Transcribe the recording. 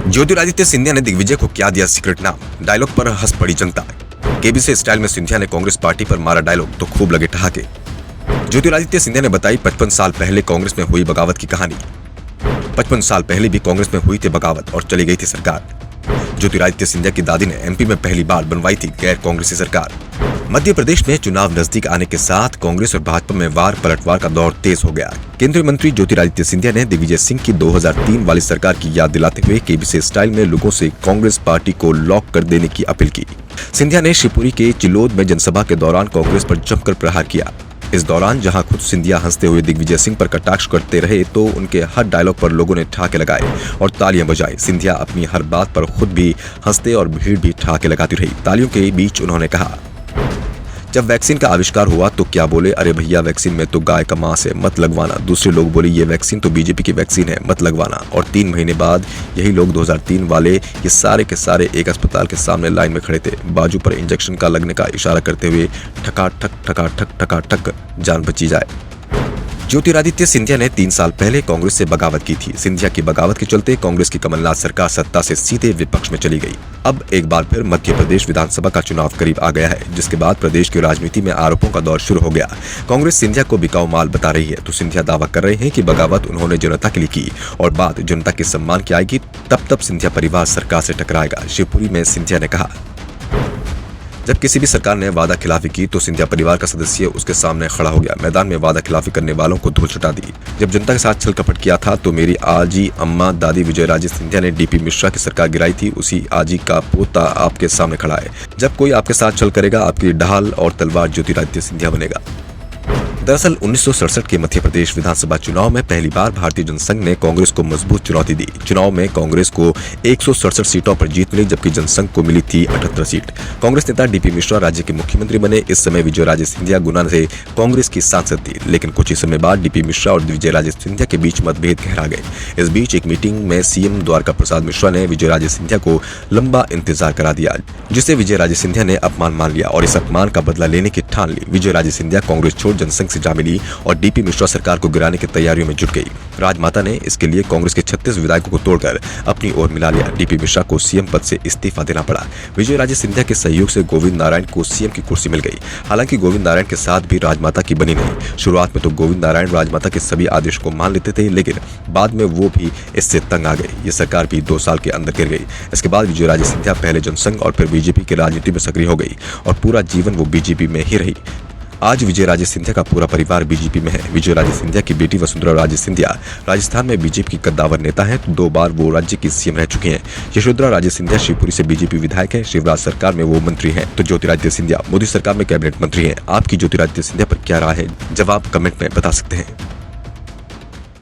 ज्योतिरादित्य सिंधिया ने दिग्विजय को क्या दिया सीक्रेट नाम, डायलॉग पर हंस पड़ी जनता। केबीसी स्टाइल में सिंधिया ने कांग्रेस पार्टी पर मारा डायलॉग तो खूब लगे ठहाके। ज्योतिरादित्य सिंधिया ने बताई 55 साल पहले कांग्रेस में हुई बगावत की कहानी। 55 साल पहले भी कांग्रेस में हुई थी बगावत और चली गई थी सरकार। ज्योतिरादित्य सिंधिया की दादी ने एमपी में पहली बार बनवाई थी गैर कांग्रेसी सरकार। मध्य प्रदेश में चुनाव नजदीक आने के साथ कांग्रेस और भाजपा में वार पलटवार का दौर तेज हो गया। केंद्रीय मंत्री ज्योतिरादित्य सिंधिया ने दिग्विजय सिंह की 2003 वाली सरकार की याद दिलाते हुए केबीसी स्टाइल में लोगों से कांग्रेस पार्टी को लॉक कर देने की अपील की। सिंधिया ने शिवपुरी के चिलोद में जनसभा के दौरान कांग्रेस पर जमकर प्रहार किया। इस दौरान जहां खुद सिंधिया हंसते हुए दिग्विजय सिंह पर कटाक्ष करते रहे तो उनके हर डायलॉग पर लोगों ने ठहाके लगाए और तालियां बजाई। सिंधिया अपनी हर बात पर खुद भी हंसते और भीड़ भी ठहाके लगाती रही। तालियों के बीच उन्होंने कहा, जब वैक्सीन का आविष्कार हुआ तो क्या बोले, अरे भैया वैक्सीन में तो गाय का मांस है, मत लगवाना। दूसरे लोग बोले ये वैक्सीन तो बीजेपी की वैक्सीन है, मत लगवाना। और 3 महीने बाद यही लोग 2003 वाले ये सारे के सारे एक अस्पताल के सामने लाइन में खड़े थे, बाजू पर इंजेक्शन का लगने का इशारा करते हुए ठक जान बची जाए। ज्योतिरादित्य सिंधिया ने 3 साल पहले कांग्रेस से बगावत की थी। सिंधिया की बगावत के चलते कांग्रेस की कमलनाथ सरकार सत्ता से सीधे विपक्ष में चली गई। अब एक बार फिर मध्य प्रदेश विधानसभा का चुनाव करीब आ गया है, जिसके बाद प्रदेश की राजनीति में आरोपों का दौर शुरू हो गया। कांग्रेस सिंधिया को बिकाऊ माल बता रही है तो सिंधिया दावा कर रहे हैं कि बगावत उन्होंने जनता के लिए की और बात जनता के सम्मान की आएगी तब सिंधिया परिवार सरकार से टकराएगा। शिवपुरी में सिंधिया ने कहा, जब किसी भी सरकार ने वादा खिलाफी की तो सिंधिया परिवार का सदस्य उसके सामने खड़ा हो गया, मैदान में वादा खिलाफी करने वालों को धूल चटा दी। जब जनता के साथ छल कपट किया था तो मेरी आजी अम्मा दादी विजयराजे सिंधिया ने डीपी मिश्रा की सरकार गिराई थी, उसी आजी का पोता आपके सामने खड़ा है। जब कोई आपके साथ छल करेगा आपकी ढाल और तलवार ज्योतिरादित्य सिंधिया बनेगा। दरअसल 1967 के मध्य प्रदेश विधानसभा चुनाव में पहली बार भारतीय जनसंघ ने कांग्रेस को मजबूत चुनौती दी। चुनाव में कांग्रेस को 167 सीटों पर जीत मिली जबकि जनसंघ को मिली थी 78 सीट। कांग्रेस नेता डीपी मिश्रा राज्य के मुख्यमंत्री बने। इस समय विजयराजे सिंधिया गुना से कांग्रेस की सांसद थी, लेकिन कुछ ही समय बाद डीपी मिश्रा और विजयराजे सिंधिया के बीच मतभेद गहरा गए। इस बीच एक मीटिंग में सीएम द्वारका प्रसाद मिश्रा ने विजयराजे सिंधिया को लंबा इंतजार करा दिया, जिसे विजयराजे सिंधिया ने अपमान मान लिया और इस अपमान का बदला लेने की ठान ली। विजयराजे सिंधिया कांग्रेस छोड़ जनसंघ से जा मिली और डीपी मिश्रा सरकार को गिराने की तैयारियों में जुट गई। राजमाता ने इसके लिए कांग्रेस के 36 विधायकों को तोड़कर अपनी ओर मिला लिया। डीपी मिश्रा को सीएम पद से इस्तीफा देना पड़ा। विजयराजे सिंधिया के सहयोग से गोविंद नारायण को सीएम की कुर्सी मिल गई। हालांकि गोविंद नारायण के साथ भी राजमाता की बनी नहीं। शुरुआत में तो गोविंद नारायण राजमाता के सभी आदेश को मान लेते थे, लेकिन बाद में वो भी इससे तंग आ गए। ये सरकार भी 2 साल के अंदर गिर गई। इसके बाद विजयराजे सिंधिया पहले जनसंघ और फिर बीजेपी की राजनीति में सक्रिय हो गई और पूरा जीवन वो बीजेपी में ही रही। आज विजयराजे सिंधिया का पूरा परिवार बीजेपी में है। विजयराजे सिंधिया की बेटी वसुंधरा राजे सिंधिया राजस्थान में बीजेपी की कद्दावर नेता है तो 2 बार वो राज्य की सीएम रह चुकी हैं। यशोधरा राजे सिंधिया शिवपुरी से बीजेपी विधायक है। शिवराज सरकार में वो मंत्री हैं तो ज्योतिरादित्य सिंधिया मोदी सरकार में कैबिनेट मंत्री हैं। आपकी ज्योतिरादित्य सिंधिया पर क्या राय है, जवाब कमेंट में बता सकते हैं।